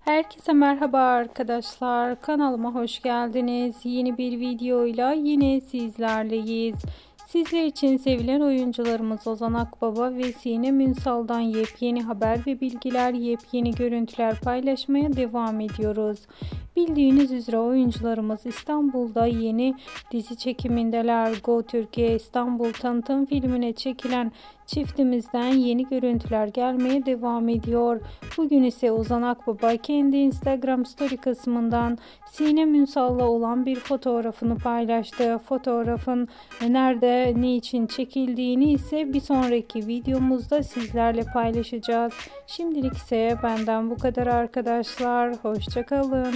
Herkese merhaba arkadaşlar. Kanalıma hoş geldiniz. Yeni bir videoyla yine sizlerleyiz. Sizler için sevilen oyuncularımız Ozan Akbaba ve Sinem Ünsal'dan yepyeni haber ve bilgiler, yepyeni görüntüler paylaşmaya devam ediyoruz. Bildiğiniz üzere oyuncularımız İstanbul'da yeni dizi çekimindeler. Go Türkiye İstanbul tanıtım filmine çekilen çiftimizden yeni görüntüler gelmeye devam ediyor. Bugün ise Ozan Akbaba kendi Instagram story kısmından Sinem Ünsal'la olan bir fotoğrafını paylaştı. Fotoğrafın nerede, ne için çekildiğini ise bir sonraki videomuzda sizlerle paylaşacağız. Şimdilik ise benden bu kadar arkadaşlar. Hoşça kalın.